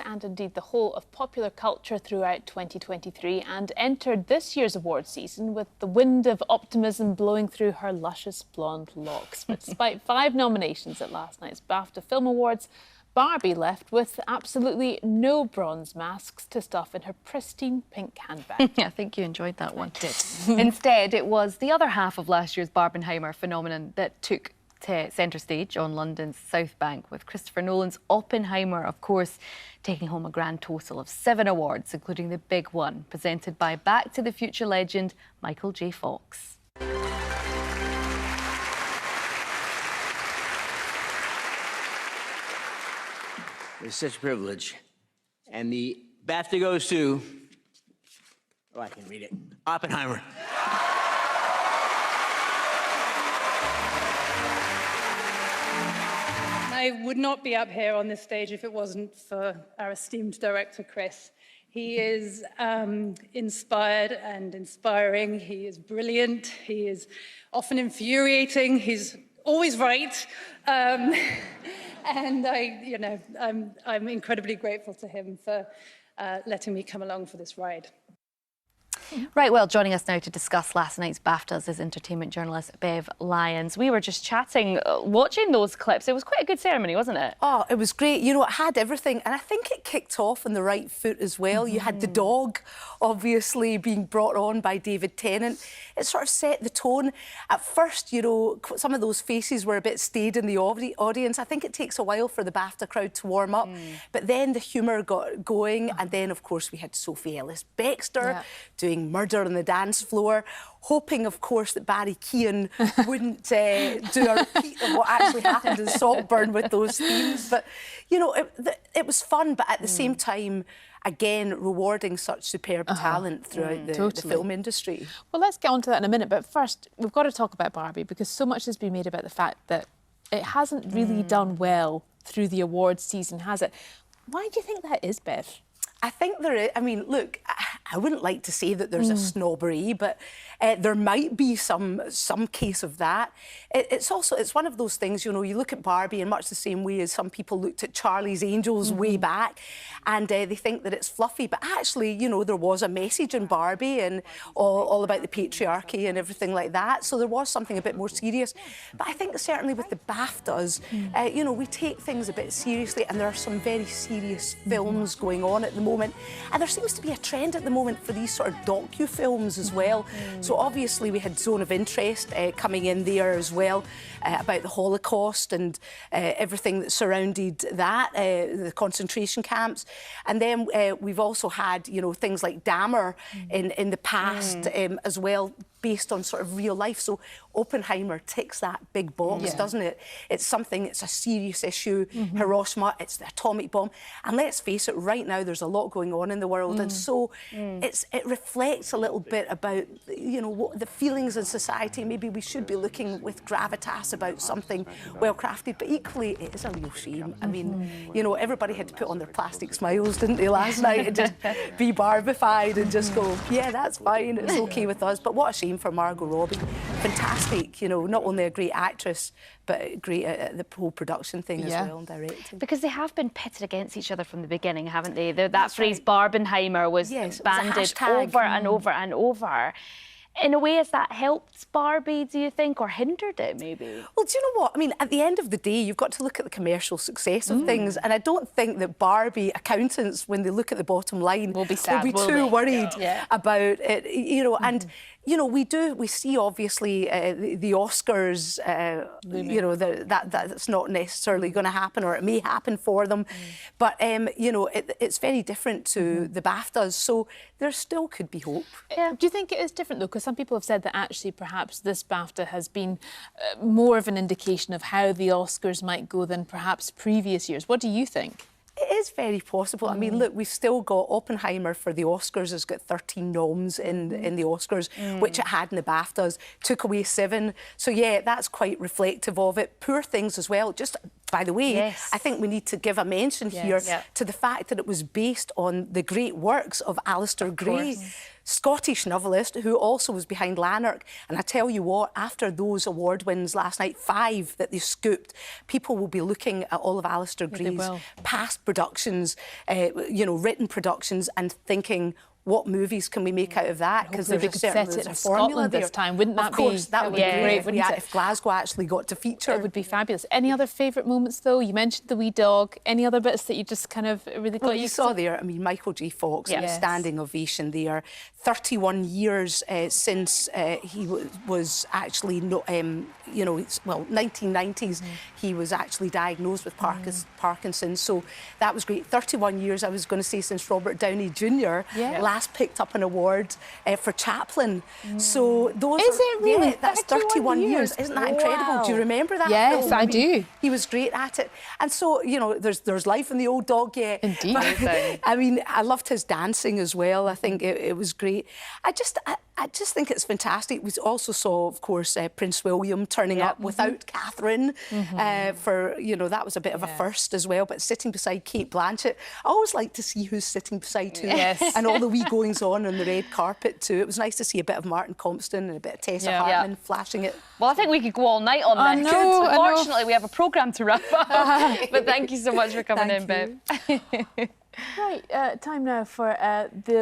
and indeed the whole of popular culture throughout 2023 and entered this year's award season with the wind of optimism blowing through her luscious blonde locks. But despite 5 nominations at last night's BAFTA Film Awards, Barbie left with absolutely no bronze masks to stuff in her pristine pink handbag. I think you enjoyed that one. I did. Instead, it was the other half of last year's Barbenheimer phenomenon that took to centre stage on London's South Bank, with Christopher Nolan's Oppenheimer, of course, taking home a grand total of 7 awards, including the big one presented by Back to the Future legend Michael J. Fox. It's such a privilege. And the BAFTA goes to, oh, I can read it, Oppenheimer. I would not be up here on this stage if it wasn't for our esteemed director, Chris. He is inspired and inspiring. He is brilliant. He is often infuriating. He's always right. And I'm incredibly grateful to him for letting me come along for this ride. Right, well, joining us now to discuss last night's BAFTAs is entertainment journalist Bev Lyons. We were just chatting, watching those clips. It was quite a good ceremony, wasn't it? Oh, it was great. You know, it had everything. And I think it kicked off on the right foot as well. You had the dog, obviously, being brought on by David Tennant. It sort of set the tone. At first, you know, some of those faces were a bit staid in the audience. I think it takes a while for the BAFTA crowd to warm up. But then the humour got going. And then, of course, we had Sophie Ellis-Bextor doing Murder on the Dance Floor, hoping, of course, that Barry Keoghan wouldn't do a repeat of what actually happened in Saltburn with those themes. But, you know, it was fun, but at the same time, again, rewarding such superb talent throughout the film industry. Well, let's get on to that in a minute, but first, we've got to talk about Barbie, because so much has been made about the fact that it hasn't really done well through the awards season, has it? Why do you think that is, Bev? I think there is. I mean, look, I wouldn't like to say that there's a snobbery, but there might be some case of that. It's one of those things, you know, you look at Barbie in much the same way as some people looked at Charlie's Angels way back, and they think that it's fluffy. But actually, you know, there was a message in Barbie and all about the patriarchy and everything like that. So there was something a bit more serious. But I think certainly with the BAFTAs, you know, we take things a bit seriously, and there are some very serious films going on at the moment. And there seems to be a trend at the moment for these sort of docu-films as well. So obviously we had Zone of Interest coming in there as well, about the Holocaust and everything that surrounded that, the concentration camps. And then we've also had, you know, things like Dahmer in the past as well, based on sort of real life. So Oppenheimer ticks that big box, doesn't it? It's something, it's a serious issue. Hiroshima, it's the atomic bomb. And let's face it, right now there's a lot going on in the world. And so it reflects a little bit about, you know, what the feelings in society. Maybe we should be looking with gravitas about something well crafted, but equally it is a real shame. I mean, you know, everybody had to put on their plastic smiles, didn't they, last night, and just be Barbified and just go, yeah, that's fine, it's okay with us. But what a shame for Margot Robbie. Fantastic, you know, not only a great actress, but great at the whole production thing as well, and directing. Because they have been pitted against each other from the beginning, haven't they? That phrase Barbenheimer was banded over and over and over. In a way, has that helped Barbie, do you think, or hindered it, maybe? Well, do you know what? I mean, at the end of the day, you've got to look at the commercial success of things, and I don't think that Barbie accountants, when they look at the bottom line, will be too worried about it, you know, and... You know, we see obviously the Oscars, you know, that's not necessarily going to happen, or it may happen for them. But, you know, it's very different to the BAFTAs, so there still could be hope. Do you think it is different, though? Because some people have said that actually perhaps this BAFTA has been more of an indication of how the Oscars might go than perhaps previous years. What do you think? It is very possible. I mean, look, we've still got Oppenheimer for the Oscars has got 13 noms in the Oscars, which it had in the BAFTAs, took away 7. So, yeah, that's quite reflective of it. Poor Things as well. Just, by the way, I think we need to give a mention here to the fact that it was based on the great works of Alistair Gray. Scottish novelist who also was behind Lanark. And I tell you what, after those award wins last night, 5 that they scooped, people will be looking at all of Alistair Gray's past productions, you know, written productions, and thinking, what movies can we make out of that? Because they could set it in Scotland this time. Wouldn't that be? Of course, that would be great. Wouldn't it? If Glasgow actually got to feature. It would be fabulous. Any other favourite moments, though? You mentioned the wee dog. Any other bits that you just kind of really got you saw there, I mean, Michael J. Fox, a standing ovation there. 31 years since he was actually, you know, well, 1990s, he was actually diagnosed with Parkinson's. So that was great. 31 years, I was going to say, since Robert Downey Jr. Last picked up an award for Chaplin. So those Is it really? That's 31 years. Isn't that incredible? Do you remember that? Yes, film? I do. He was great at it. And so, you know, there's life in the old dog yet. Indeed. But, I mean, I loved his dancing as well. I think it was great. I just think it's fantastic. We also saw, of course, Prince William turning up without Catherine for, you know, that was a bit of a first as well, but sitting beside Kate Blanchett. I always like to see who's sitting beside who and all the wee goings-on the red carpet too. It was nice to see a bit of Martin Compston and a bit of Tessa Hartman flashing it. Well, I think we could go all night on this. Unfortunately, we have a programme to wrap up. But thank you so much for coming in, Bev. Right, time now for the